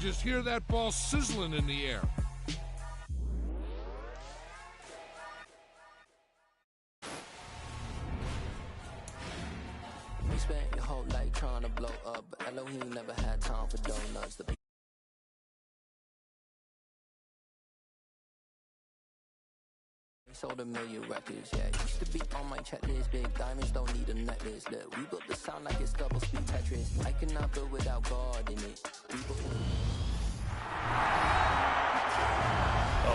just hear that ball sizzling in the air. You spent your whole life trying to blow up, but Elohim never had time for donuts. Sold a million records, yeah. Used to be on my checklist. Big diamonds don't need a necklace. Look, we built the sound like it's double speed Tetris. I cannot build without God in it.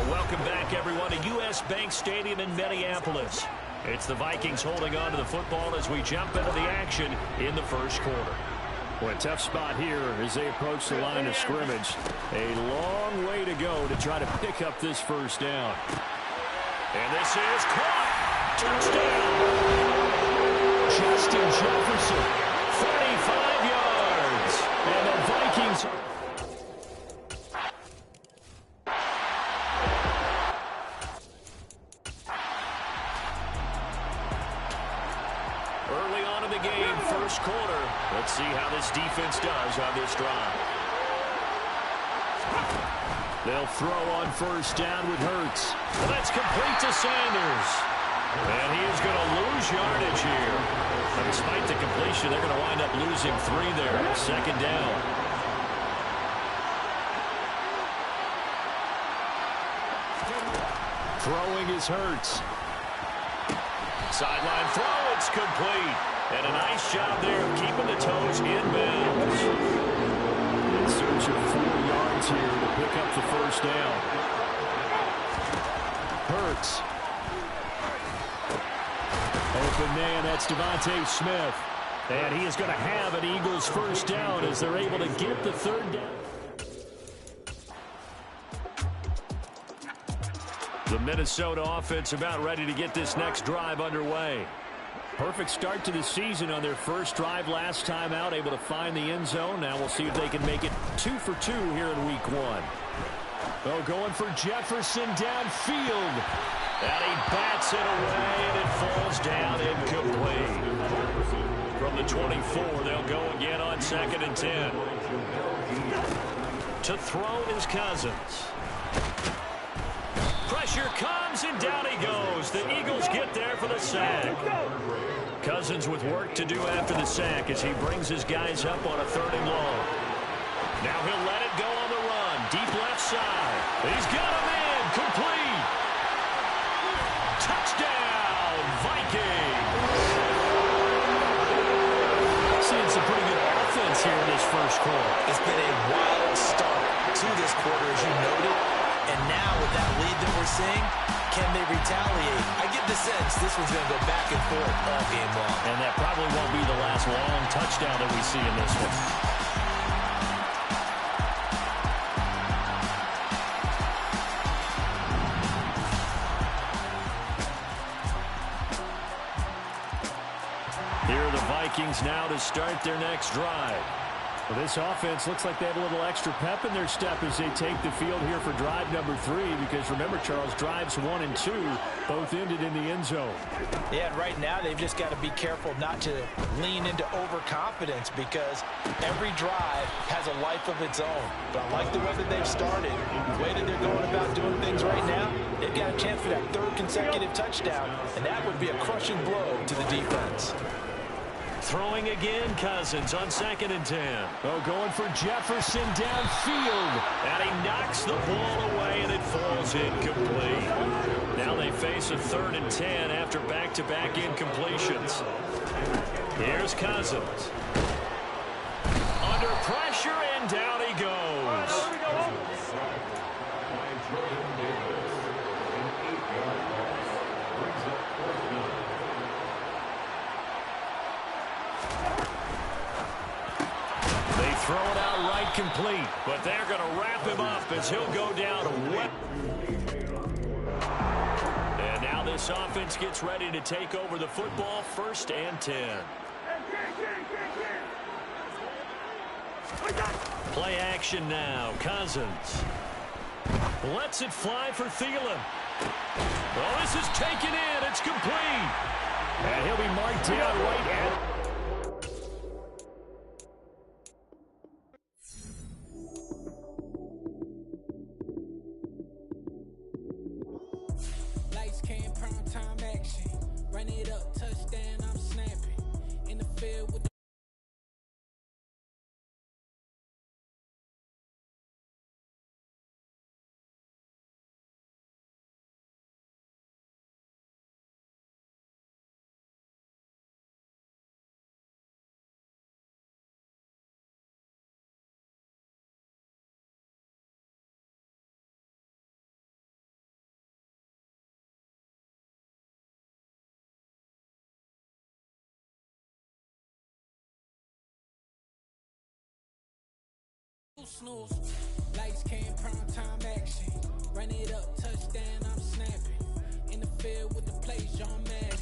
Welcome back, everyone, to U.S. Bank Stadium in Minneapolis. It's the Vikings holding on to the football as we jump into the action in the first quarter. Well, a tough spot here as they approach the line of scrimmage. A long way to go to try to pick up this first down. And this is caught. Touchdown. Justin Jefferson, 35 yards. And the Vikings. Early on in the game, first quarter. Let's see how this defense does on this drive. They'll throw on first down with Hurts. Well, that's complete to Sanders. And he is going to lose yardage here. But despite the completion, they're going to wind up losing 3 there. Second down. Throwing is Hurts. Sideline throw, it's complete. And a nice job there of keeping the toes in bounds. In search of 4 yards here to pick up the first down. Hurts. Open man, that's Devontae Smith. And he is going to have an Eagles first down as they're able to get the third down. The Minnesota offense about ready to get this next drive underway. Perfect start to the season on their first drive last time out, able to find the end zone. Now we'll see if they can make it 2 for 2 here in week 1. Oh, going for Jefferson downfield. And he bats it away, and it falls down incomplete. From the 24, they'll go again on 2nd and 10. To throw is Cousins. Pressure comes, and down he goes. The Eagles get there for the sack. Cousins with work to do after the sack as he brings his guys up on a 3rd and long. Now he'll let it go on the run. Deep left side. He's got him in. Complete. Touchdown, Vikings. Seeing some pretty good offense here in this first quarter. It's been a wild start to this quarter, as you noted. And now with that lead that we're seeing, can they retaliate? I get the sense this one's going to go back and forth all game long. And that probably won't be the last long touchdown that we see in this one. Here are the Vikings now to start their next drive. Well, this offense looks like they have a little extra pep in their step as they take the field here for drive number 3. Because remember, Charles, drives 1 and 2 both ended in the end zone. Yeah, and right now they've just got to be careful not to lean into overconfidence because every drive has a life of its own. But I like the way that they've started, the way that they're going about doing things right now. They've got a chance for that 3rd consecutive touchdown, and that would be a crushing blow to the defense. Throwing again, Cousins on 2nd and 10. Oh, going for Jefferson downfield. And he knocks the ball away, and it falls incomplete. Now they face a 3rd and 10 after back-to-back incompletions. Here's Cousins. Under pressure, and down he goes. Throw it out right complete, but they're going to wrap him up as he'll go down wet. And now this offense gets ready to take over the football, 1st and 10. Play action now. Cousins lets it fly for Thielen. Well, this is taken in. It's complete. And he'll be marked down right at... Run it up, touchdown, I'm snapping. In the field with the snooze. Lights came, prime time action. Run it up, touchdown, I'm snapping. In the field with the plays, John Madden.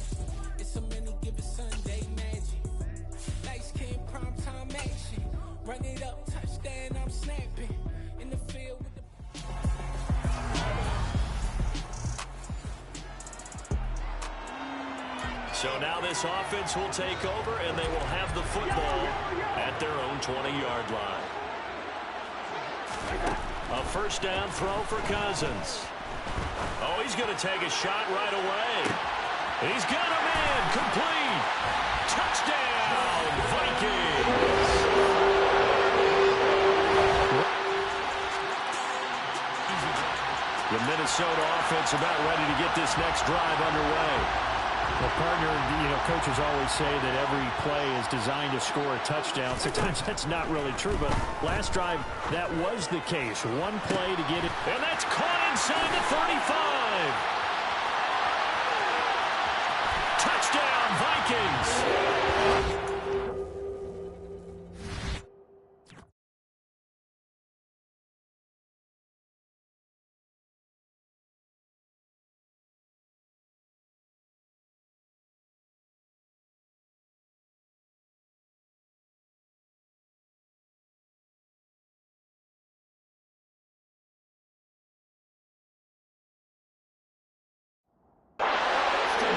It's a many given Sunday magic. Lights came, prime time action. Run it up, touchdown, I'm snapping. In the field with the So now this offense will take over, and they will have the football at their own 20-yard line. A first down throw for Cousins. Oh, he's going to take a shot right away. He's got him in. Complete. Touchdown, Vikings. The Minnesota offense about ready to get this next drive underway. Well, partner, coaches always say that every play is designed to score a touchdown. Sometimes that's not really true, but last drive, that was the case. One play to get it. And that's caught inside the 35. Touchdown, Vikings.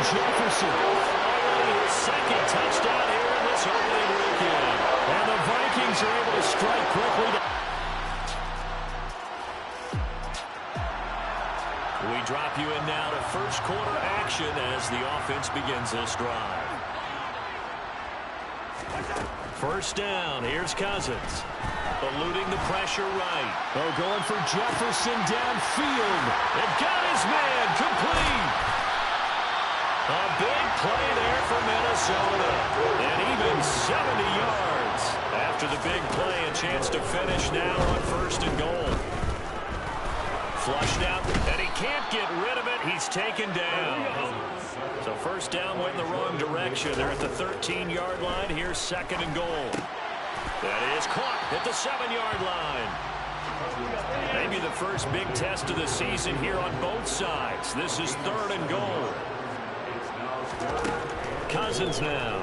Jefferson. His second touchdown here in this opening weekend. And the Vikings are able to strike quickly. We drop you in now to first quarter action as the offense begins this drive. First down, here's Cousins. Eluding the pressure right. Oh, going for Jefferson downfield. And got his man complete. A big play there for Minnesota. And even 70 yards. After the big play, a chance to finish now on first and goal. Flushed out, and he can't get rid of it. He's taken down. So first down went in the wrong direction. They're at the 13-yard line. Here's second and goal. That is caught at the 7-yard line. Maybe the first big test of the season here on both sides. This is third and goal. Cousins now.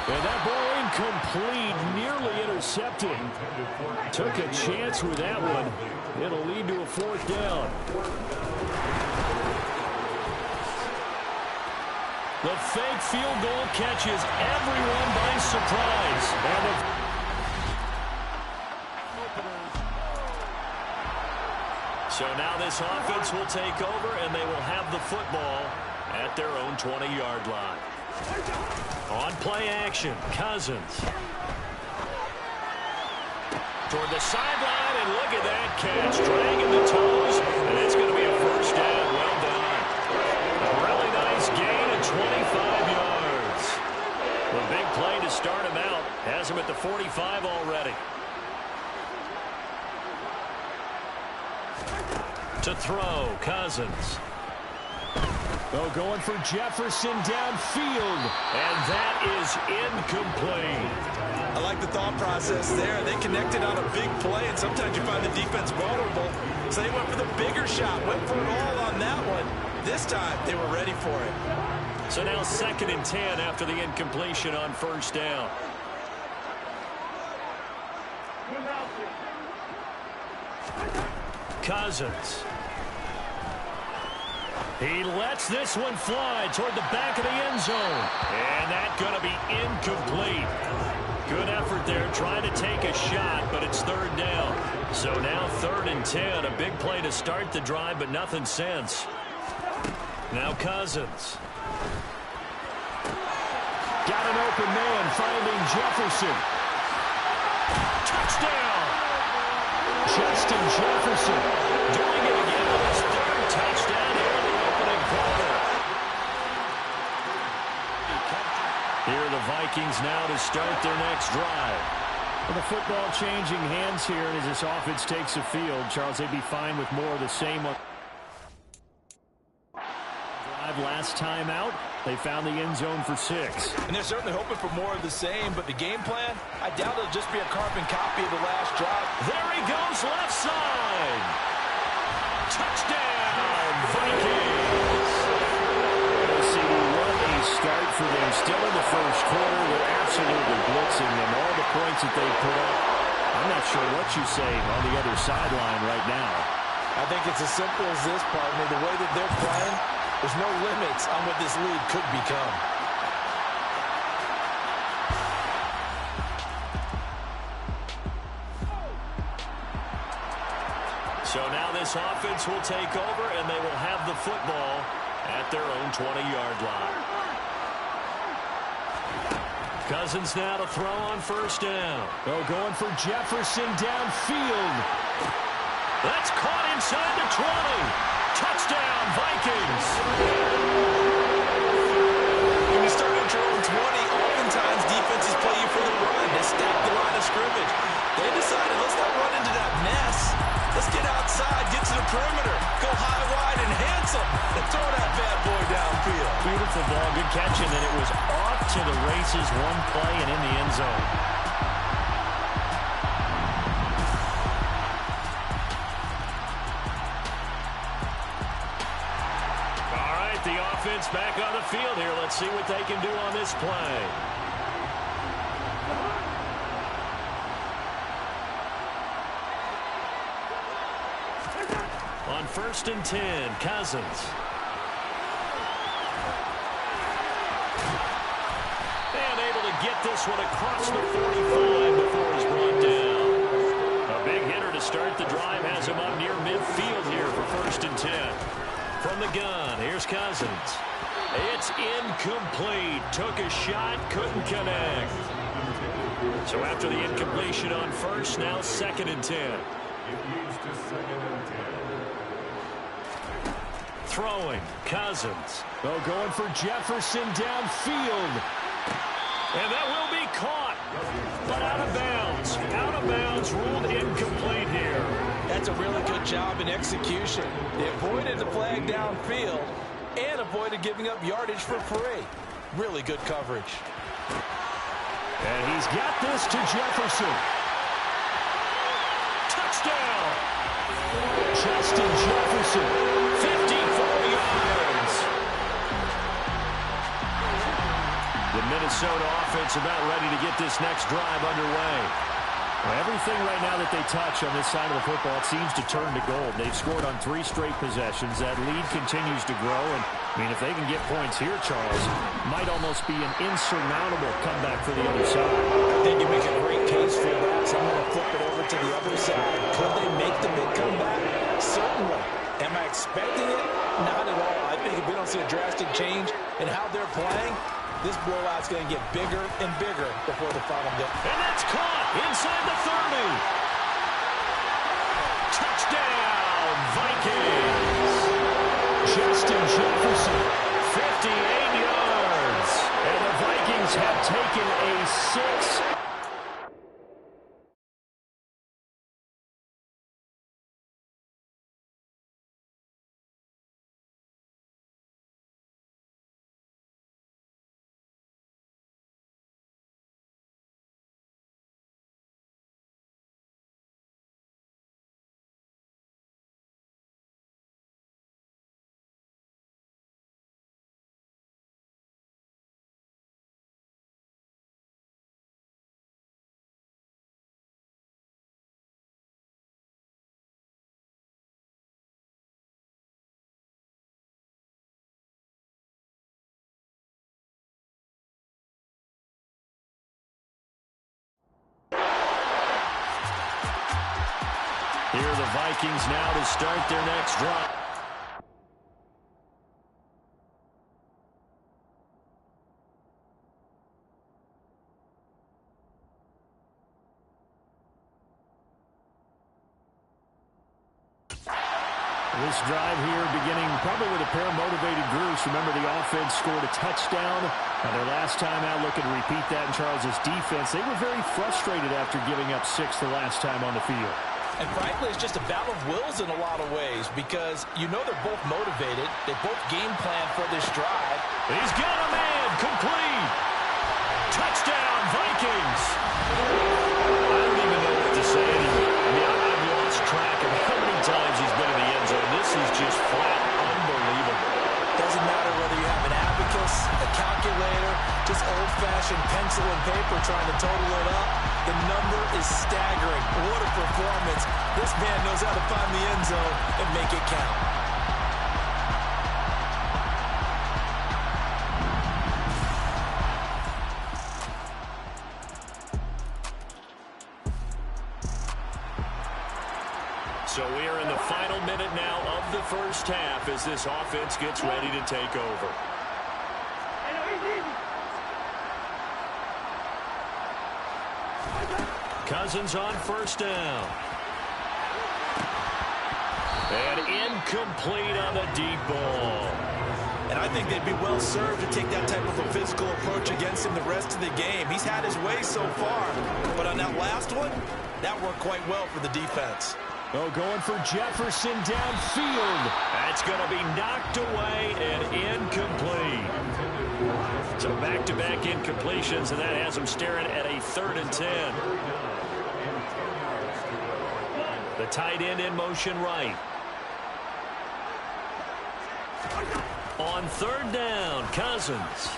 And that ball incomplete, nearly intercepted. Took a chance with that one. It'll lead to a fourth down. The fake field goal catches everyone by surprise. So now this offense will take over, and they will have the football at their own 20-yard line. On play action, Cousins. Toward the sideline, and look at that catch. Dragging the toes, and it's going to be a first down. Well done. A really nice gain of 25 yards. A big play to start him out. Has him at the 45 already. To throw, Cousins. Oh, going for Jefferson downfield. And that is incomplete. I like the thought process there. They connected on a big play, and sometimes you find the defense vulnerable. So they went for the bigger shot, went for it all on that one. This time, they were ready for it. So now 2nd and 10 after the incompletion on first down. Cousins. He lets this one fly toward the back of the end zone. And that's going to be incomplete. Good effort there trying to take a shot, but it's third down. So now 3rd and 10. A big play to start the drive, but nothing since. Now Cousins. an open man, finding Jefferson. Touchdown! Justin Jefferson doing it again with his third touchdown here in the opening quarter. Here are the Vikings now to start their next drive. Well, the football changing hands here as this offense takes the field. Charles, they'd be fine with more of the same. Drive last time out, they found the end zone for 6. And they're certainly hoping for more of the same, but the game plan, I doubt it'll just be a carbon copy of the last drive. There he goes, left side. Touchdown, Vikings. What a start for them. Still in the first quarter. They're absolutely blitzing them. All the points that they put up. I'm not sure what you're saying on the other sideline right now. I think it's as simple as this, partner. The way that they're playing, there's no limits on what this lead could become. So now this offense will take over, and they will have the football at their own 20-yard line. Cousins now to throw on first down. Oh, going for Jefferson downfield. That's caught inside the 20. Touchdown, Vikings. When you start at your own 20, oftentimes defenses play you for the run. They stack the line of scrimmage. They decided, let's not run into that mess. Let's get outside, get to the perimeter, go high, wide, and handsome, and throw that bad boy downfield. Beautiful ball, good catch, and then it was off to the races, one play and in the end zone. All right, the offense back on the field here. Let's see what they can do on this play. On 1st and 10, Cousins. And able to get this one across the 45 before he's brought down. A big hitter to start the drive has him up near midfield here for 1st and 10. From the gun, here's Cousins. It's incomplete. Took a shot, couldn't connect. So after the incompletion on first, now 2nd and 10. Throwing, Cousins. Oh, going for Jefferson downfield. And that will be caught, but out of bounds. Out of bounds, ruled incomplete here. That's a really good job in execution. They avoided the flag downfield and avoided giving up yardage for free. Really good coverage. And he's got this to Jefferson. Touchdown! Justin Jefferson, 54 yards. The Minnesota offense about ready to get this next drive underway. Well, everything right now that they touch on this side of the football, it seems to turn to gold. They've scored on 3 straight possessions. That lead continues to grow. And, I mean, if they can get points here, Charles, might almost be an insurmountable comeback for the other side. I think you make a great case for that. So I'm going to flip it over to the other side. Could they make the big comeback? Certainly. Am I expecting it? Not at all. I think if we don't see a drastic change in how they're playing, this blowout's going to get bigger and bigger before the final game. And that's caught inside the 30. Touchdown, Vikings. Justin Jefferson, 58 yards. And the Vikings have taken a 6. Here are the Vikings now to start their next drive. This drive here beginning probably with a pair of motivated groups. Remember, the offense scored a touchdown. Their last time out, looking to repeat that in Charles' defense. They were very frustrated after giving up 6 the last time on the field. And frankly, it's just a battle of wills in a lot of ways because you know they're both motivated. They both game plan for this drive. He's got a man. Complete. Touchdown, Vikings. I don't even know what to say anymore. I mean, I've lost track of how many times he's been in the end zone. This is just flat unbelievable. Doesn't matter whether you have an abacus, a calculator, just old-fashioned pencil and paper trying to total it up. The number is staggering. What a performance. This man knows how to find the end zone and make it count. So we are in the final minute now of the first half as this offense gets ready to take over. Cousins on first down. And incomplete on the deep ball. And I think they'd be well served to take that type of a physical approach against him the rest of the game. He's had his way so far, but on that last one, that worked quite well for the defense. Oh, going for Jefferson downfield. That's going to be knocked away and incomplete. So back-to-back incompletions, and that has him staring at a 3rd and 10. The tight end in motion right. On 3rd down, Cousins.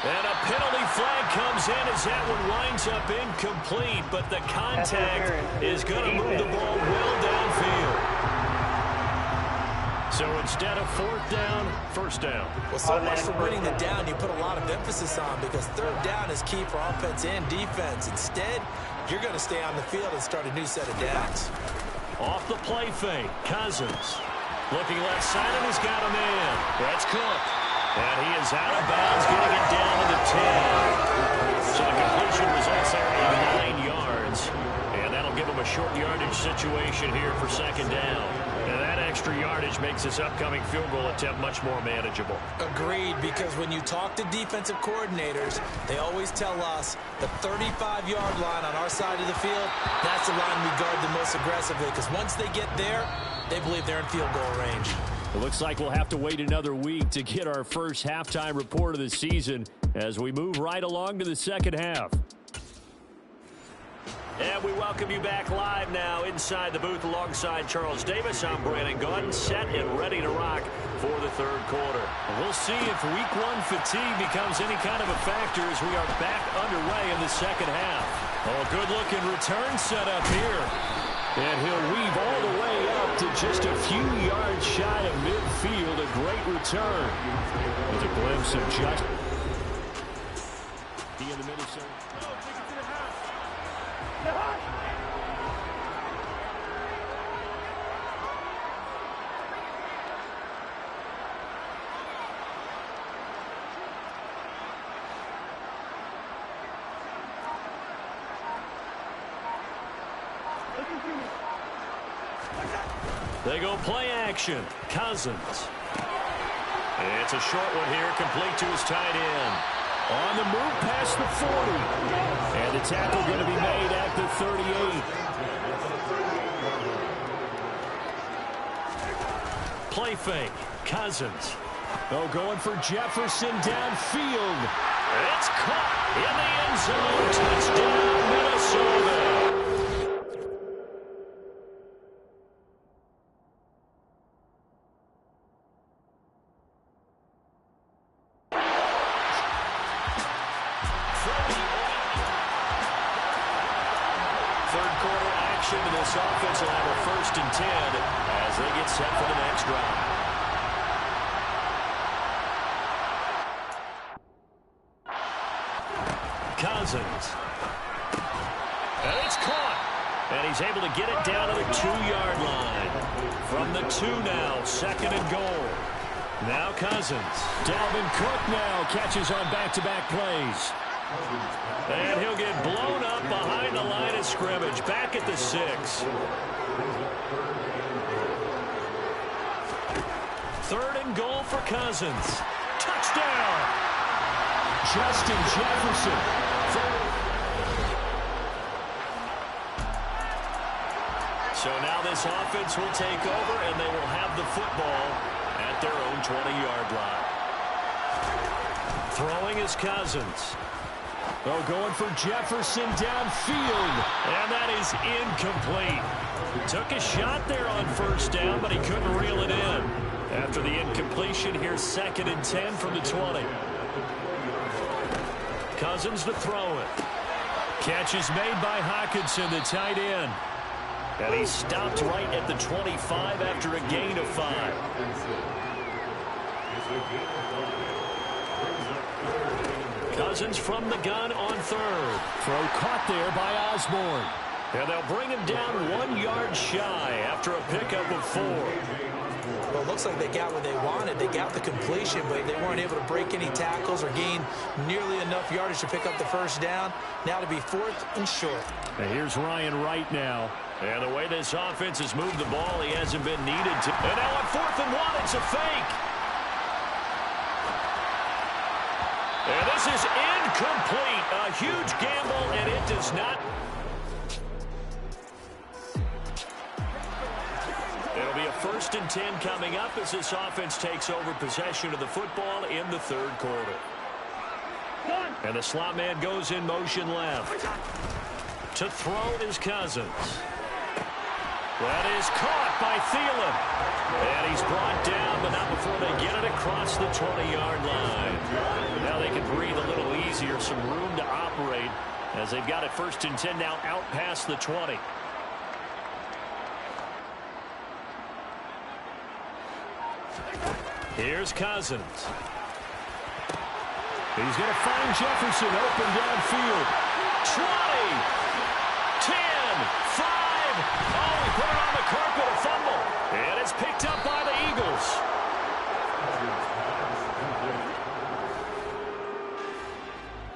And a penalty flag comes in as that one winds up incomplete, but the contact is going to move the ball well downfield. So instead of 4th down, 1st down. Well, so much for winning the down you put a lot of emphasis on because 3rd down is key for offense and defense. Instead, you're going to stay on the field and start a new set of downs. Off the play fake, Cousins. Looking left side, and he's got a man. That's Cook. And he is out of bounds, getting it down to the 10. So the completion results there in 9 yards. And that'll give him a short yardage situation here for 2nd down. And that extra yardage makes this upcoming field goal attempt much more manageable. Agreed, because when you talk to defensive coordinators, they always tell us the 35-yard line on our side of the field, that's the line we guard the most aggressively, because once they get there, they believe they're in field goal range. It looks like we'll have to wait another week to get our first halftime report of the season as we move right along to the 2nd half. And we welcome you back live now inside the booth alongside Charles Davis. I'm Brandon Gaudin, set and ready to rock for the 3rd quarter. We'll see if week 1 fatigue becomes any kind of a factor as we are back underway in the 2nd half. Oh, good-looking return set up here. And he'll weave all the way up to just a few yards shy of midfield. A great return. With a glimpse of just... He in the middle, sir. They go play action. Cousins. It's a short one here, complete to his tight end. On the move past the 40. And the tackle going to be made at the 38. Play fake. Cousins. Oh, going for Jefferson downfield. It's caught in the end zone. Touchdown, Minnesota. This offense will have a 1st and 10 as they get set for the next drive. Cousins. And it's caught. And he's able to get it down to the 2-yard line. From the 2 now, 2nd and goal. Now Cousins. Dalvin Cook now catches on back-to-back plays. And he'll get blown up behind the line of scrimmage, back at the 6. Third and goal for Cousins. Touchdown! Justin Jefferson. So now this offense will take over, and they will have the football at their own 20-yard line. Throwing is Cousins. Oh, going for Jefferson downfield. And that is incomplete. Took a shot there on first down, but he couldn't reel it in. After the incompletion, here's 2nd and 10 from the 20. Cousins to throw it. Catch is made by Hockenson, the tight end. And he stopped right at the 25 after a gain of 5. Cousins from the gun on 3rd. Throw caught there by Osborne. And they'll bring him down 1 yard shy after a pickup of 4. Well, it looks like they got what they wanted. They got the completion, but they weren't able to break any tackles or gain nearly enough yardage to pick up the first down. Now to be 4th and short. And here's Ryan Wright now. And the way this offense has moved the ball, he hasn't been needed to. And now on 4th and 1, it's a fake. And this is incomplete. A huge gamble, and it does not. It'll be a 1st and 10 coming up as this offense takes over possession of the football in the 3rd quarter. And the slot man goes in motion left. To throw is Cousins. That is caught by Thielen. And he's brought down, but not before they get it across the 20-yard line. Now they can breathe a little easier, some room to operate as they've got it 1st and 10 now out past the 20. Here's Cousins. He's going to find Jefferson open downfield. 20, 10, 5. Oh, he put it on the carpet, a fumble. And it's picked up by the Eagles.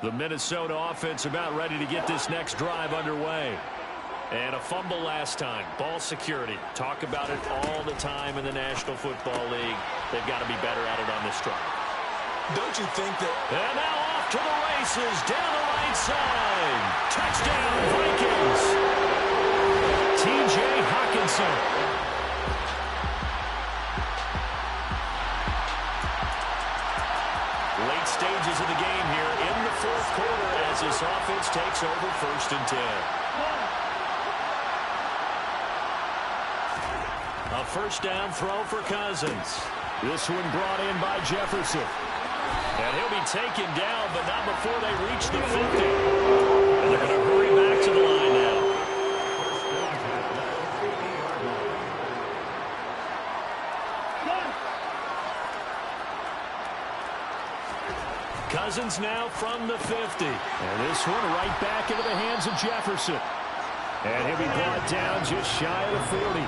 The Minnesota offense about ready to get this next drive underway. And a fumble last time. Ball security. Talk about it all the time in the National Football League. They've got to be better at it on this drive. Don't you think that... And now off to the races, down the right side. Touchdown, Vikings. T.J. Hockenson. Late stages of the game here in the 4th quarter as this offense takes over 1st and 10. A 1st down throw for Cousins. This one brought in by Jefferson. And he'll be taken down, but not before they reach the 50. And they're going to hurry back to the line now. Cousins now from the 50. And this one right back into the hands of Jefferson. And he'll be brought down just shy of the 40.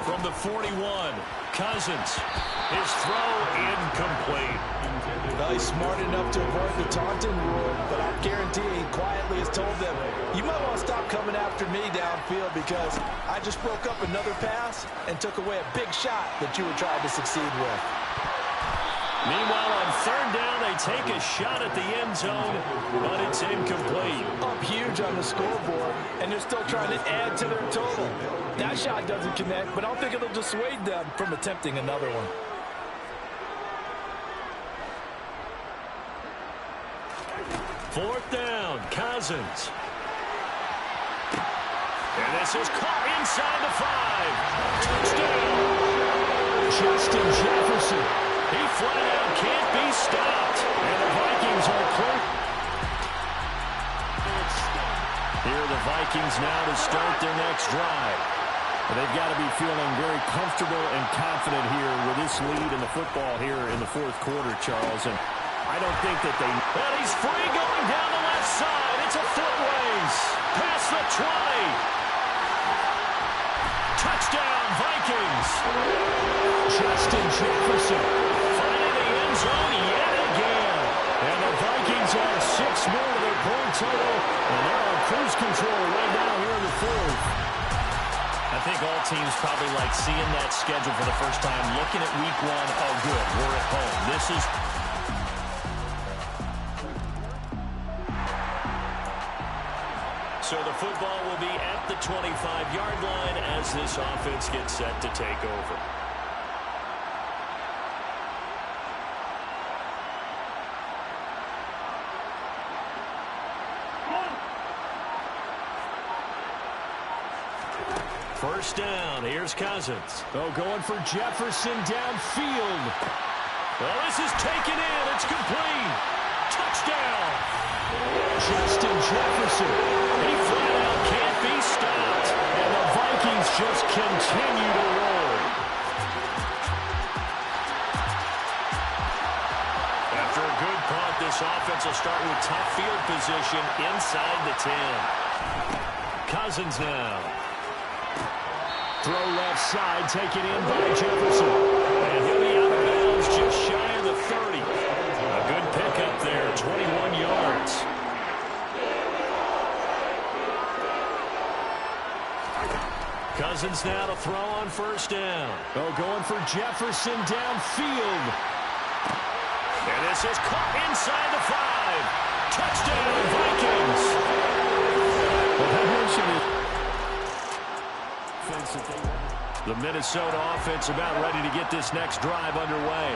From the 41, Cousins. His throw incomplete. Well, he's smart enough to avoid the taunting rule, but I guarantee he quietly has told them, you might want to stop coming after me downfield because I just broke up another pass and took away a big shot that you were trying to succeed with. Meanwhile, on 3rd down, they take a shot at the end zone, but it's incomplete. Up huge on the scoreboard, and they're still trying to add to their total. That shot doesn't connect, but I don't think it'll dissuade them from attempting another one. 4th down, Cousins. And this is caught inside the 5. Touchdown. Justin Jefferson. He flat out can't be stopped. And the Vikings are clear. Here are the Vikings now to start their next drive. And they've got to be feeling very comfortable and confident here with this lead in the football here in the 4th quarter, Charles. And I don't think that they... And he's free going down the left side. It's a foot race. Past the 20. Touchdown. Vikings. Justin Jefferson finding the end zone yet again. And the Vikings add 6 more to their point total. And they're on cruise control right now here in the fourth. I think all teams probably like seeing that schedule for the first time, looking at week 1. Oh, good, we're at home. This is... So the football will be at the 25-yard line as this offense gets set to take over. First down, here's Cousins. Oh, going for Jefferson downfield. Well, this is taken in. It's complete. Touchdown. Justin Jefferson. He flat out can't be stopped. And the Vikings just continue to roll. After a good punt, this offense will start with tough field position inside the 10. Cousins now. Throw left side, taken in by Jefferson. And he'll be out of bounds just shy of the 30. A good pickup there, 21 yards. Cousins now to throw on first down. Oh, going for Jefferson downfield. And this is caught inside the 5. Touchdown, Vikings. Well, I mentioned it. The Minnesota offense about ready to get this next drive underway.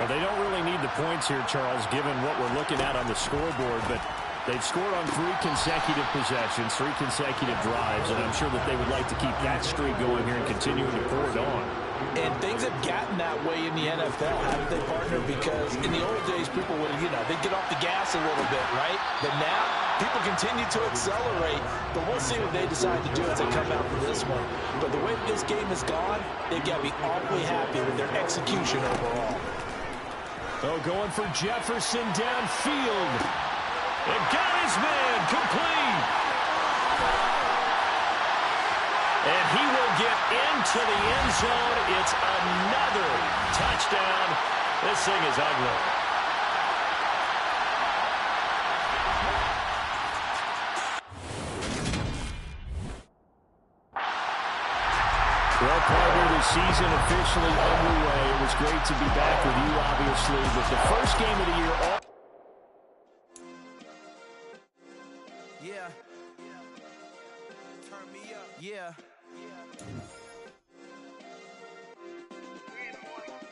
Well, they don't really need the points here, Charles, given what we're looking at on the scoreboard, but they've scored on 3 consecutive possessions, 3 consecutive drives, and I'm sure that they would like to keep that streak going here and continuing to pour it on. And things have gotten that way in the NFL, haven't they, partner? Because in the old days, people would, they'd get off the gas a little bit, right? But now, people continue to accelerate. But we'll see what they decide to do as they come out for this one. But the way this game has gone, they've got to be awfully happy with their execution overall. Oh, going for Jefferson downfield. And got his man complete. And he will get into the end zone. It's another touchdown. This thing is ugly. Well, partner, the season officially underway. It was great to be back with you, obviously, but the first game of the year... Yeah. Turn me up. Yeah.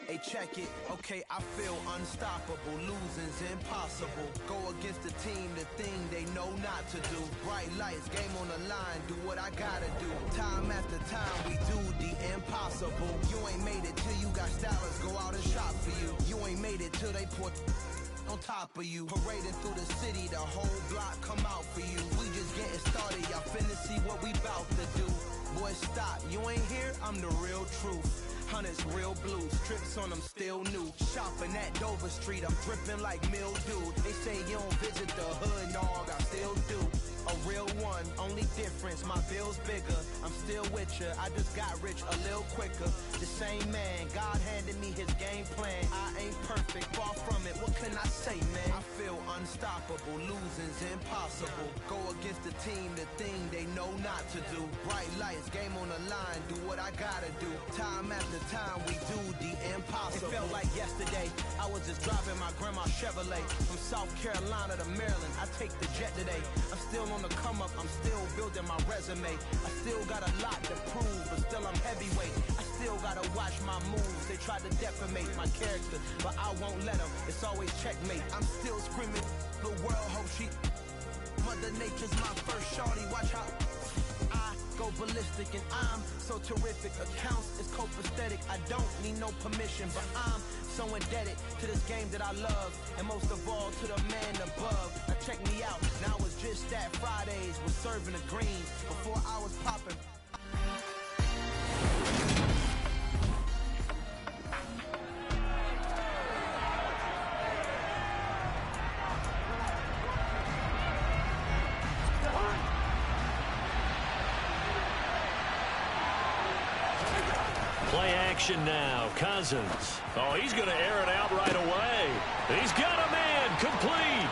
Hey, check it. Okay, I feel unstoppable. Losing's impossible. Go against the team, the thing they know not to do. Bright lights, game on the line. Do what I gotta do. Time after time, we do the impossible. You ain't made it till you got stylists go out and shop for you. You ain't made it till they put on top of you. Parading through the city, the whole block come out for you. We just getting started, y'all finna see what we bout to do. Boy, stop, you ain't here, I'm the real truth. Hunters, real blues, trips on them still new. Shopping at Dover Street, I'm dripping like mildew. They say you don't visit the hood, dog, I still do. A real one, only difference, my bill's bigger. I'm still with ya, I just got rich a little quicker. The same man, God handed me his game plan. I ain't perfect, far from it, what can I say, man? I feel unstoppable, losing's impossible. Go against the team, the thing they know not to do. Bright lights, game on the line, do what I gotta do. Time after time, we do the impossible. It felt like yesterday, I was just driving my grandma's Chevrolet. From South Carolina to Maryland, I take the jet today. I'm still on the come up, I'm still building my resume. I still got a lot to prove, but still I'm heavyweight. I still gotta watch my moves. They try to defamate my character, but I won't let them. It's always checkmate. I'm still screaming, the world hope she... Mother Nature's my first shorty, watch how I go ballistic and I'm so terrific. Accounts is copacetic, I don't need no permission, but I'm so indebted to this game that I love, and most of all to the man above. Now check me out, now it's just that Fridays was serving the greens before I was popping. action now. Cousins. Oh, he's going to air it out right away. He's got a man. Complete.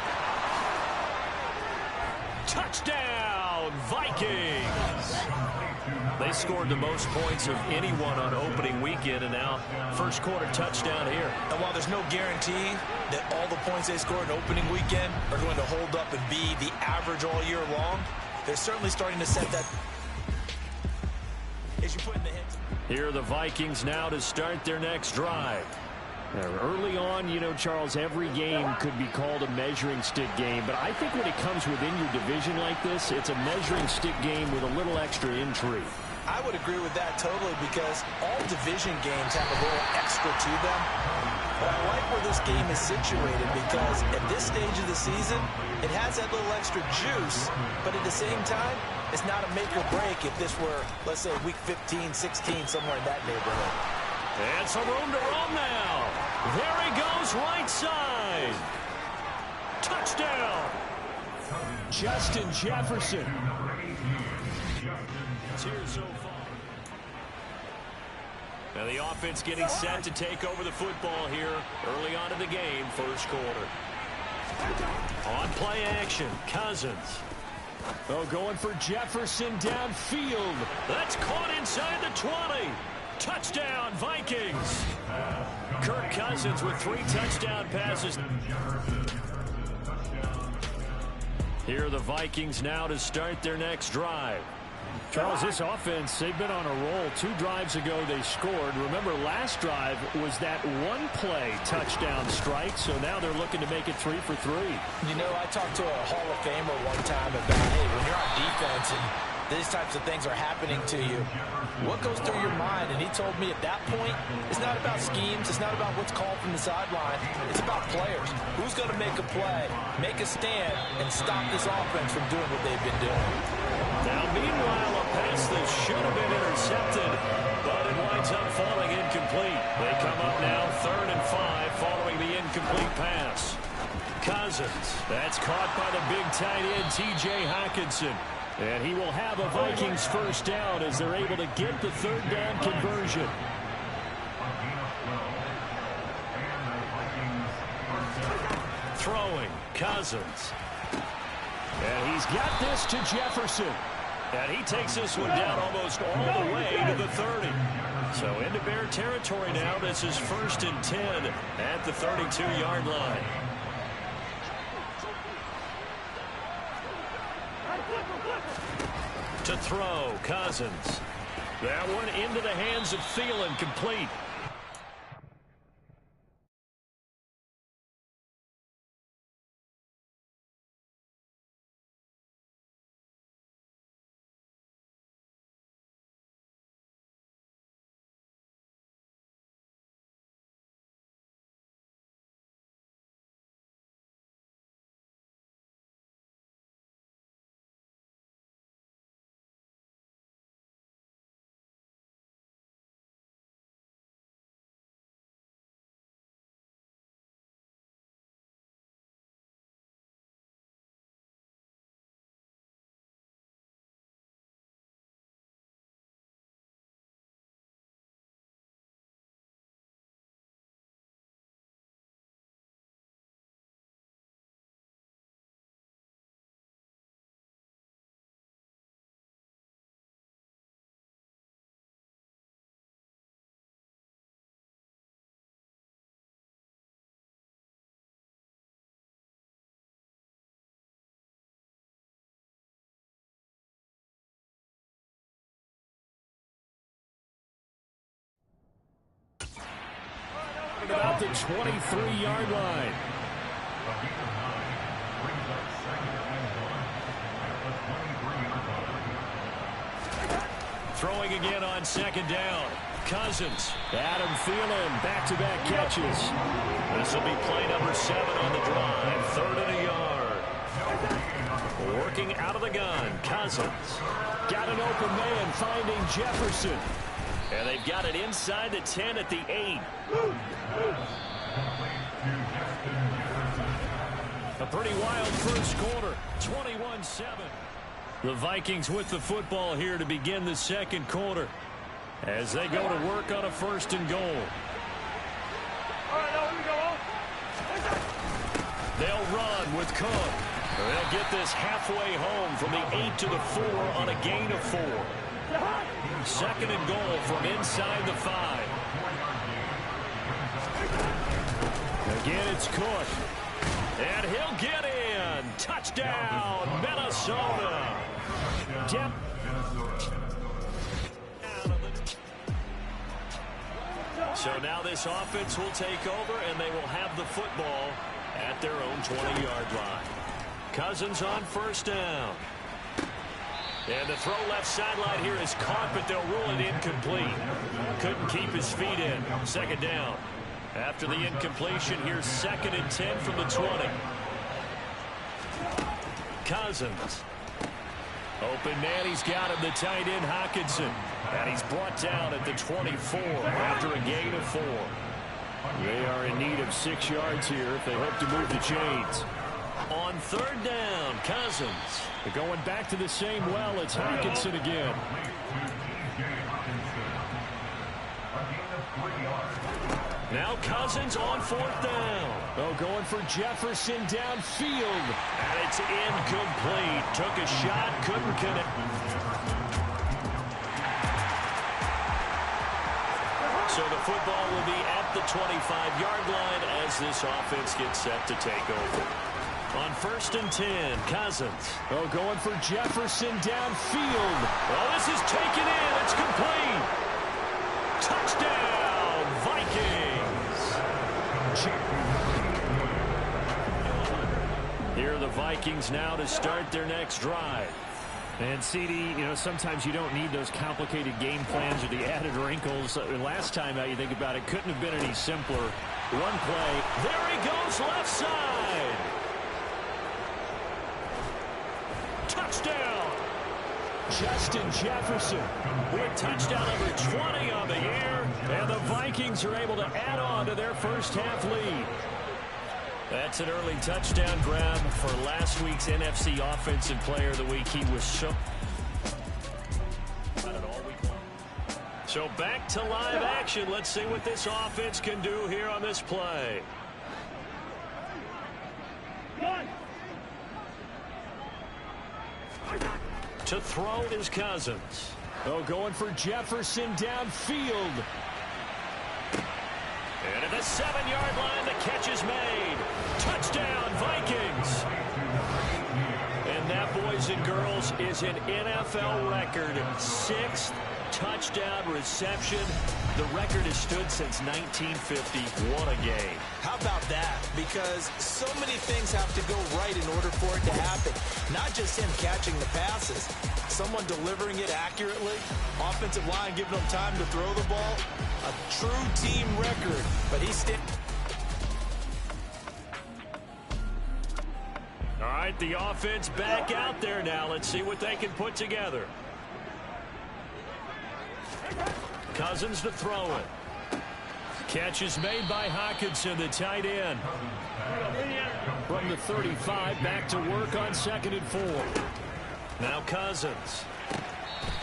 Touchdown, Vikings. They scored the most points of anyone on opening weekend, and now first quarter touchdown here. And while there's no guarantee that all the points they scored in opening weekend are going to hold up and be the average all year long, they're certainly starting to set that as you put in the hits. Here are the Vikings now to start their next drive. Early on, you know, Charles, every game could be called a measuring stick game, but I think when it comes within your division like this, it's a measuring stick game with a little extra intrigue. I would agree with that totally, because all division games have a little extra to them. But I like where this game is situated, because at this stage of the season, it has that little extra juice, but at the same time, it's not a make or break if this were, let's say, week 15, 16, somewhere in that neighborhood. And some room to run now. There he goes, right side. Touchdown. Justin Jefferson. It's here so far. Now the offense getting set to take over the football here early on in the game, first quarter. On play action, Cousins. Oh, going for Jefferson downfield. That's caught inside the 20. Touchdown, Vikings. Kirk Cousins with 3 touchdown passes. Here are the Vikings now to start their next drive. Charles, this offense, they've been on a roll. 2 drives ago they scored. Remember, last drive was that one-play touchdown strike, so now they're looking to make it 3 for 3. You know, I talked to a Hall of Famer one time about, hey, when you're on defense and these types of things are happening to you, what goes through your mind? And he told me at that point, it's not about schemes, it's not about what's called from the sideline, it's about players. Who's going to make a play, make a stand, and stop this offense from doing what they've been doing? Now, meanwhile, a pass that should have been intercepted, but it winds up falling incomplete. They come up now 3rd and 5 following the incomplete pass. Cousins, that's caught by the big tight end, T.J. Hockenson. And he will have a Vikings first down as they're able to get the 3rd down conversion. Throwing, Cousins. And he's got this to Jefferson. And he takes this one down almost all the way to the 30. So into Bear territory now. This is 1st and 10 at the 32-yard line. To throw, Cousins. That one into the hands of Thielen, complete. About the 23-yard line. Throwing again on 2nd down. Cousins. Adam Thielen, back-to-back catches. This will be play number 7 on the drive. 3rd and a yard. Working out of the gun. Cousins. Got an open man finding Jefferson. And they've got it inside the 10 at the 8. A pretty wild first quarter. 21-7. The Vikings with the football here to begin the second quarter. as they go to work on a 1st and goal. They'll run with Cook. They'll get this halfway home from the 8 to the 4 on a gain of 4. 2nd and goal from inside the 5. Again, it's Cook. And he'll get in. Touchdown, Minnesota. So now this offense will take over, and they will have the football at their own 20-yard line. Cousins on 1st down. And the throw left sideline here is caught, but they'll rule it incomplete. Couldn't keep his feet in. 2nd down. After the incompletion, here's 2nd and 10 from the 20. Cousins. Open man, he's got him, the tight end, Hockenson. And he's brought down at the 24 after a gain of 4. They are in need of 6 yards here if they hope to move the chains. On 3rd down, Cousins. They're going back to the same well. It's Hockenson again. Now Cousins on 4th down. Oh, going for Jefferson downfield. And it's incomplete. Took a shot, couldn't connect. So the football will be at the 25-yard line as this offense gets set to take over. On 1st and 10, Cousins. Oh, going for Jefferson downfield. Oh, this is taken in. It's complete. Touchdown, Vikings. Here are the Vikings now to start their next drive. And CD, you know, sometimes you don't need those complicated game plans or the added wrinkles. Last time out, you think about it, couldn't have been any simpler. One play. There he goes, left side. Touchdown. Justin Jefferson with touchdown number 20 on the year. And the Vikings are able to add on to their first half lead. That's an early touchdown grab for last week's NFC Offensive Player of the Week. He was so... So back to live action. Let's see what this offense can do here on this play. To throw is Cousins. Oh, going for Jefferson downfield. And at the 7-yard line, the catch is made. Touchdown, Vikings. And that, boys and girls, is an NFL record. 6th touchdown reception. The record has stood since 1950. What a game. How about that? Because so many things have to go right in order for it to happen. Not just him catching the passes, someone delivering it accurately, offensive line giving them time to throw the ball. A true team record, but he's still... All right, the offense back out there now. Let's see what they can put together. Cousins to throw it. Catch is made by Hockenson, the tight end. From the 35, back to work on 2nd and 4. Now Cousins.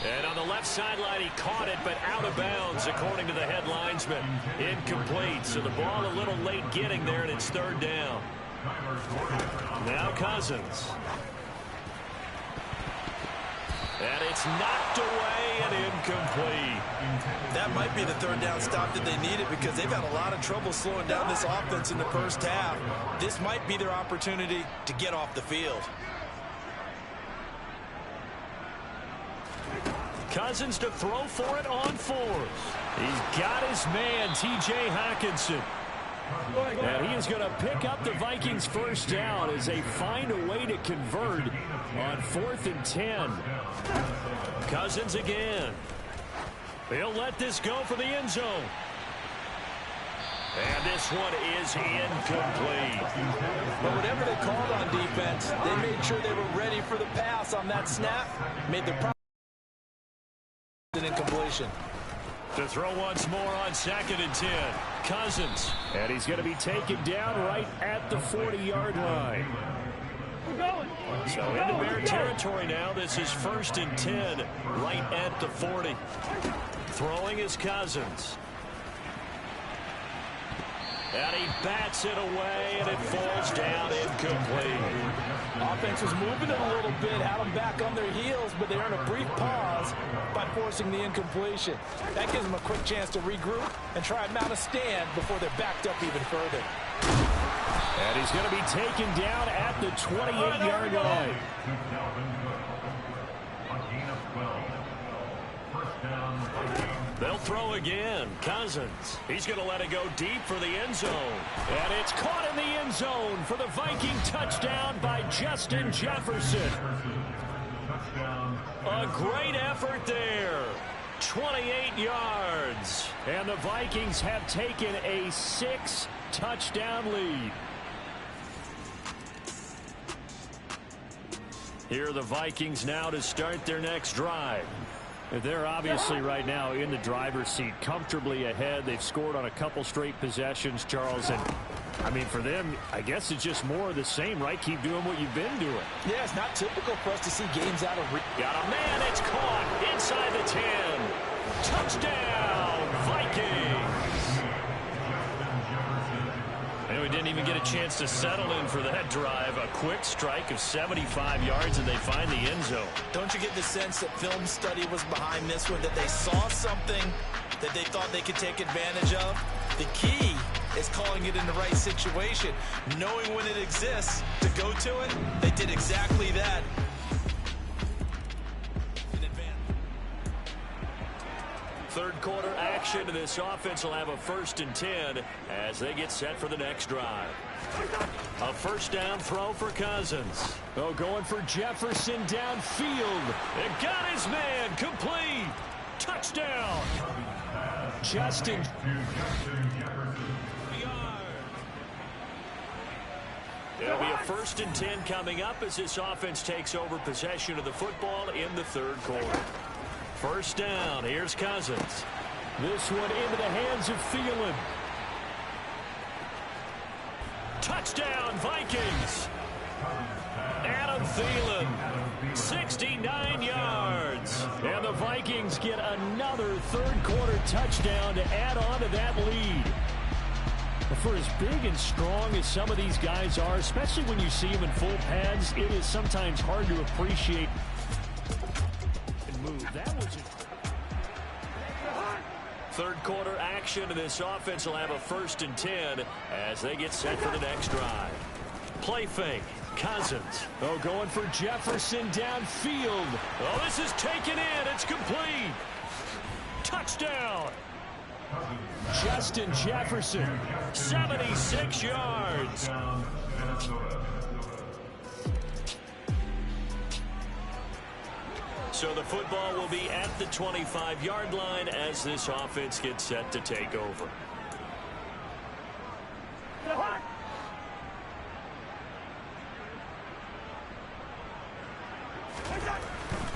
And on the left sideline, he caught it, but out of bounds, according to the head linesman. Incomplete, so the ball a little late getting there, and it's 3rd down. Now Cousins. And it's knocked away and incomplete. That might be the 3rd down stop that they needed because they've had a lot of trouble slowing down this offense in the first half. This might be their opportunity to get off the field. Cousins to throw for it on 4th. He's got his man, T.J. Hockenson. And he is going to pick up the Vikings' first down as they find a way to convert on 4th and 10. Cousins again. He'll let this go for the end zone. And this one is incomplete. But whatever they called on defense, they made sure they were ready for the pass on that snap. Made the an incompletion. To throw once more on 2nd and 10. Cousins. And he's going to be taken down right at the 40-yard line. So into Bear territory now. This is 1st and 10, right at the 40. Throwing is Cousins. And he bats it away, and it falls down incomplete. Offense was moving it a little bit, had them back on their heels, but they earned a brief pause by forcing the incompletion. That gives them a quick chance to regroup and try and mount a stand before they're backed up even further. And he's going to be taken down at the 28-yard line. They'll throw again. Cousins. He's going to let it go deep for the end zone. And it's caught in the end zone for the Viking touchdown by Justin Jefferson. A great effort there. 28 yards. And the Vikings have taken a 6-touchdown lead. Here are the Vikings now to start their next drive. They're obviously right now in the driver's seat, comfortably ahead. They've scored on a couple straight possessions, Charles. And, I mean, for them, I guess it's just more of the same, right? Keep doing what you've been doing. Yeah, it's not typical for us to see games out of reach. Got a man. It's caught inside the 10. Touchdown, Vikings. And we didn't even get a chance to settle in for that drive. A quick strike of 75 yards, and they find the end zone. Don't you get the sense that film study was behind this one, that they saw something that they thought they could take advantage of? The key is calling it in the right situation, knowing when it exists to go to it. They did exactly that. Third quarter action, and this offense will have a 1st and 10 as they get set for the next drive. A first down throw for Cousins. Oh, going for Jefferson downfield. It got his man complete. Touchdown. Justin. It'll be a 1st and 10 coming up as this offense takes over possession of the football in the third quarter. First down, here's Cousins. This one into the hands of Thielen. Touchdown, Vikings. Adam Thielen, 69 yards. And the Vikings get another third quarter touchdown to add on to that lead. For as big and strong as some of these guys are, especially when you see them in full pads, it is sometimes hard to appreciate. That was third quarter action, and this offense will have a 1st and 10 as they get set for the next drive. Play fake. Cousins. Oh, going for Jefferson downfield. Oh, this is taken in. It's complete. Touchdown. Justin Jefferson. 76 yards. So the football will be at the 25-yard line as this offense gets set to take over.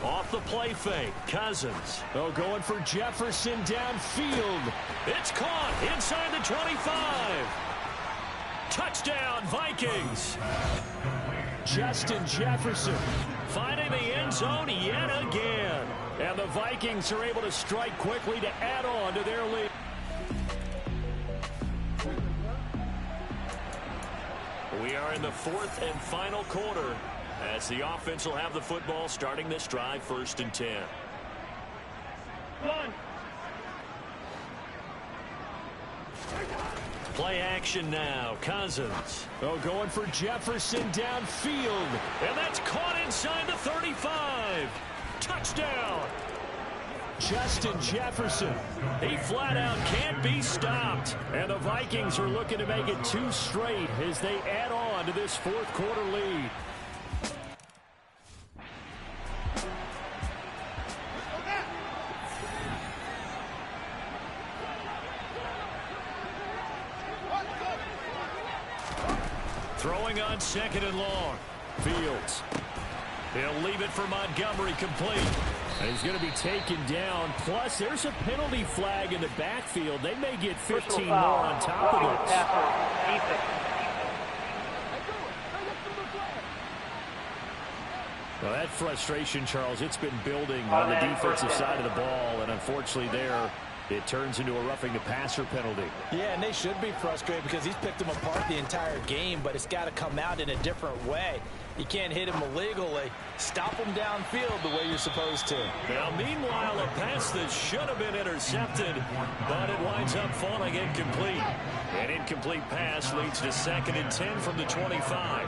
Off the play fake, Cousins. Oh, going for Jefferson downfield. It's caught inside the 25. Touchdown, Vikings. Justin Jefferson finding the end zone yet again. And the Vikings are able to strike quickly to add on to their lead. We are in the 4th and final quarter as the offense will have the football starting this drive 1st and 10. Play action now. Cousins. Oh, going for Jefferson downfield. And that's caught inside the 35. Touchdown. Justin Jefferson. He flat out can't be stopped. And the Vikings are looking to make it 2 straight as they add on to this fourth quarter lead. Throwing on 2nd and long. Fields. He'll leave it for Montgomery complete. And he's going to be taken down. Plus, there's a penalty flag in the backfield. They may get 15 more on top of this. Well, that frustration, Charles, it's been building on the defensive side of the ball, and unfortunately there, it turns into a roughing the passer penalty. Yeah, and they should be frustrated because he's picked them apart the entire game, but it's got to come out in a different way. You can't hit him illegally. Stop him downfield the way you're supposed to. Now, meanwhile, a pass that should have been intercepted, but it winds up falling incomplete. An incomplete pass leads to 2nd and 10 from the 25.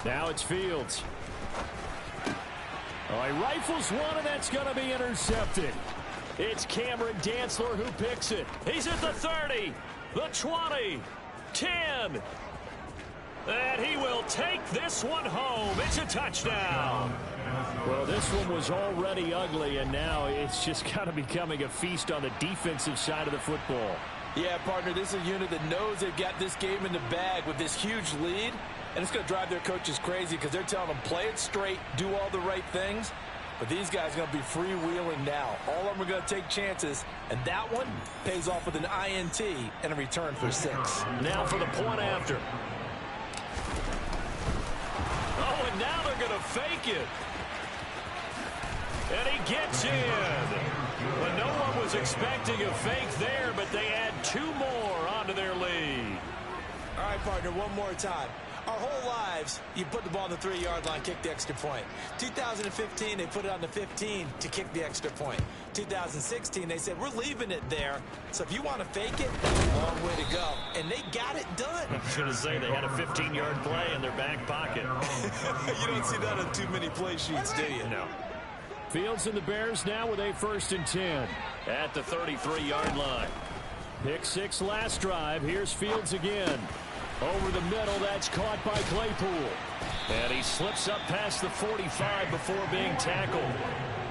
Now it's Fields. Oh, he rifles one, and that's going to be intercepted. It's Cameron Dantzler who picks it. He's at the 30, the 20, 10. And he will take this one home. It's a touchdown. Well, this one was already ugly, and now it's just kind of becoming a feast on the defensive side of the football. Yeah, partner, this is a unit that knows they've got this game in the bag with this huge lead, and it's going to drive their coaches crazy because they're telling them play it straight, do all the right things. But these guys are going to be freewheeling now. All of them are going to take chances, and that one pays off with an INT and a return for 6. Now for the point after. Oh, and now they're going to fake it. And he gets in. Well, no one was expecting a fake there, but they add 2 more onto their lead. All right, partner, one more time. Our whole lives, you put the ball on the 3-yard line, kick the extra point. 2015, they put it on the 15 to kick the extra point. 2016, they said, we're leaving it there. So if you want to fake it, long way to go. And they got it done. I was going to say, they had a 15-yard play in their back pocket. You don't see that on too many play sheets, do you? No. Fields and the Bears now with a 1st and 10. At the 33-yard line. Pick 6 last drive. Here's Fields again. Over the middle, that's caught by Claypool. And he slips up past the 45 before being tackled.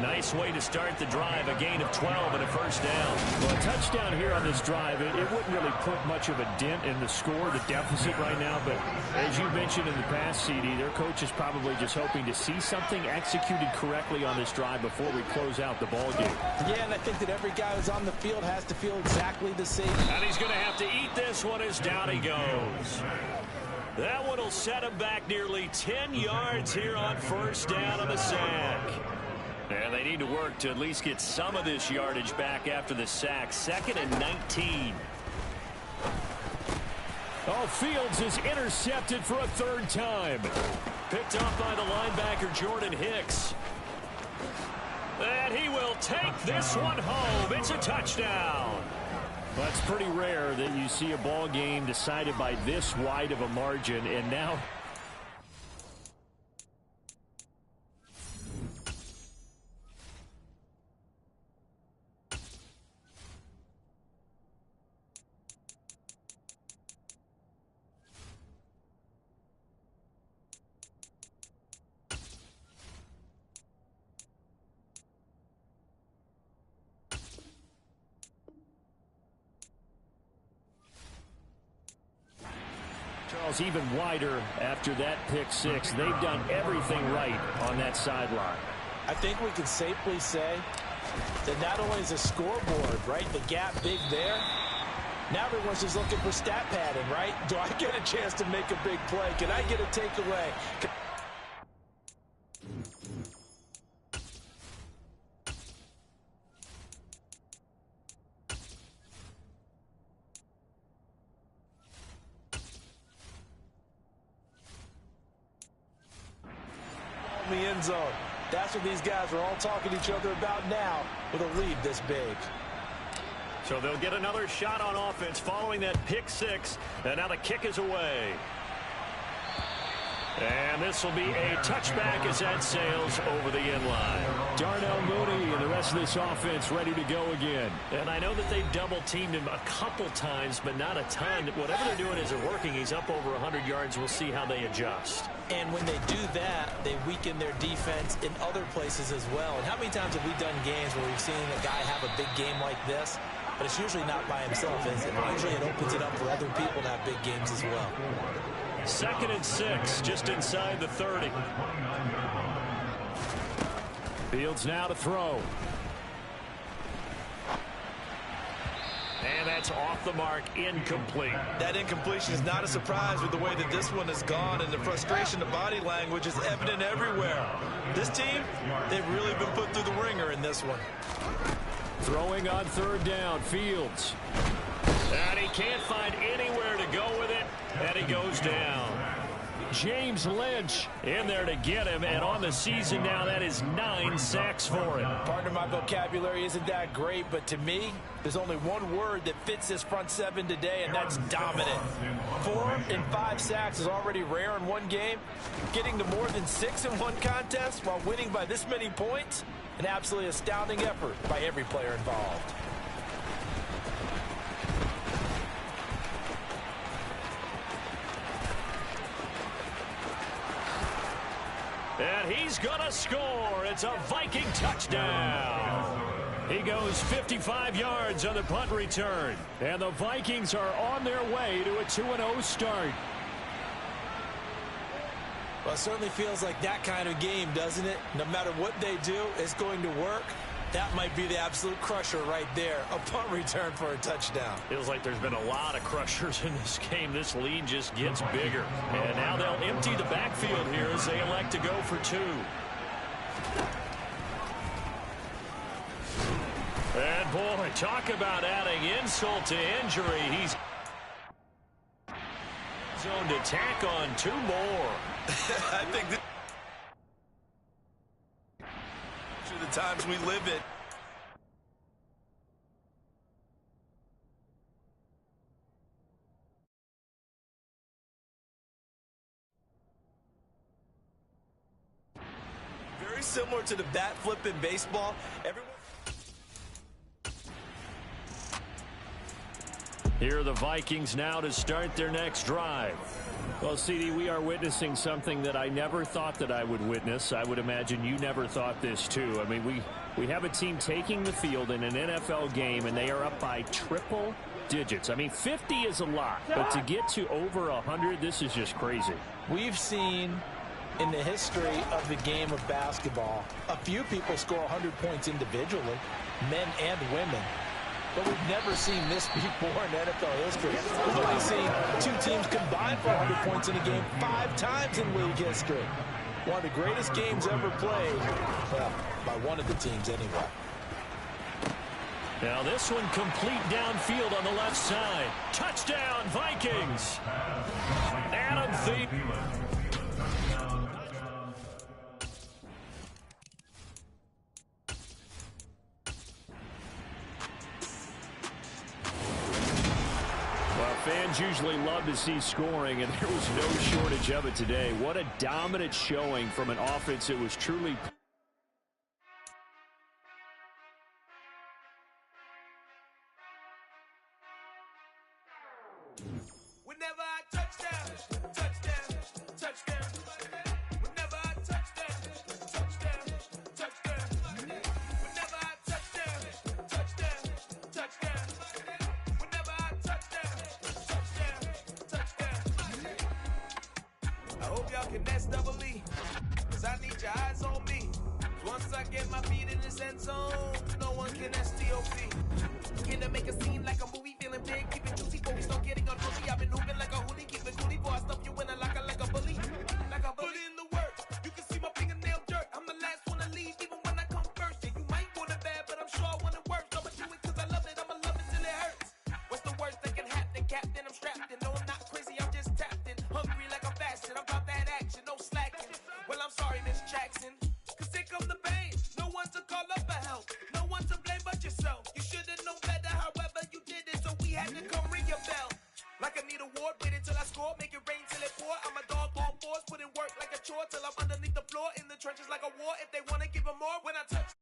Nice way to start the drive, a gain of 12 and a 1st down. Well, a touchdown here on this drive, it wouldn't really put much of a dent in the score, the deficit right now, but as you mentioned in the past, CD, their coach is probably just hoping to see something executed correctly on this drive before we close out the ball game. Yeah, and I think that every guy who's on the field has to feel exactly the same. And he's going to have to eat this one as down he goes. That one will set him back nearly 10 yards here on 1st down on the sack. And they need to work to at least get some of this yardage back after the sack. 2nd and 19. Oh, Fields is intercepted for a 3rd time. Picked off by the linebacker, Jordan Hicks. And he will take this one home. It's a touchdown. Well, it's pretty rare that you see a ball game decided by this wide of a margin, and now even wider after that pick 6. They've done everything right on that sideline. I think we can safely say that not only is a scoreboard, right, the gap big there, now everyone's just looking for stat padding, right? Do I get a chance to make a big play? Can I get a takeaway? The end zone. That's what these guys are all talking to each other about now with a lead this big. So they'll get another shot on offense following that pick 6, and now the kick is away. And this will be a touchback as that sails over the end line. Darnell Mooney and the rest of this offense ready to go again. And I know that they've double-teamed him a couple times, but not a ton. Whatever they're doing isn't working. He's up over 100 yards. We'll see how they adjust. And when they do that, they weaken their defense in other places as well. And how many times have we done games where we've seen a guy have a big game like this, but it's usually not by himself, is it? Usually it opens it up for other people to have big games as well. 2nd and 6, just inside the 30. Fields now to throw. And that's off the mark, incomplete. That incompletion is not a surprise with the way that this one has gone, and the frustration, the body language is evident everywhere. This team, they've really been put through the ringer in this one. Throwing on third down, Fields. And he can't find anywhere to go with it, and he goes down. James Lynch in there to get him, and on the season now, that is 9 sacks for him. Partner, my vocabulary isn't that great, but to me, there's only one word that fits this front seven today, and that's dominant. 4 and 5 sacks is already rare in one game. Getting to more than 6 in one contest while winning by this many points, an absolutely astounding effort by every player involved. And he's going to score. It's a Viking touchdown. He goes 55 yards on the punt return. And the Vikings are on their way to a 2-0 start. Well, it certainly feels like that kind of game, doesn't it? No matter what they do, it's going to work. That might be the absolute crusher right there. A punt return for a touchdown. Feels like there's been a lot of crushers in this game. This lead just gets bigger. And now they'll empty the backfield here as they elect to go for 2. And boy, talk about adding insult to injury. He's zoned to tack on 2 more. I think that the times we live in. Very similar to the bat flip in baseball. Here are the Vikings now to start their next drive. Well, CD, we are witnessing something that I never thought that I would witness. I would imagine you never thought this, too. I mean, we have a team taking the field in an NFL game, and they are up by triple digits. I mean, 50 is a lot, but to get to over 100, this is just crazy. We've seen in the history of the game of basketball a few people score 100 points individually, men and women. But we've never seen this before in NFL history. We've only seen 2 teams combine for 100 points in a game 5 times in league history. One of the greatest games ever played, well, by one of the teams anyway. Now this one complete downfield on the left side. Touchdown, Vikings! Adam Thielen. Fans usually love to see scoring, and there was no shortage of it today. What a dominant showing from an offense that was truly... Whenever I touchdown, touchdown, touchdown. Whenever I touchdown, touchdown, touchdown. Whenever I touchdown, touchdown, touchdown. Whenever I touchdown, touchdown, touchdown. I hope y'all can nest double me, 'cause I need your eyes on me. Once I get my feet in this end zone, no one can STOP. Can to make a scene like a movie, feeling big, keep it juicy, before we start getting on truly. I've been hooping like a hoodie, keep it coolie, before I stuff you in a locker like a bully. Like a bully in the work, you can see my fingernail dirt. I'm the last one to leave, even when I come first. Yeah, you might want it bad, but I'm sure I want it worse. I'ma do it 'cause I love it, I'ma love it till it hurts. What's the worst that can happen, Captain? I'm strapped in, no, I'm not crazy, I'm just tapped in. Hungry like I'm fasting, I'm about that action, no slacking. Well, I'm sorry, Miss Jackson, 'cause here come the pain. No one to call up for help, no one to blame but yourself. You should've known better, however you did it, so we had to come ring your bell. Like I need a ward, wait until I score, make it rain till it pour. I'm a dog on force, put in work like a chore till I'm underneath the floor, in the trenches like a war. If they wanna give 'em more, when I touch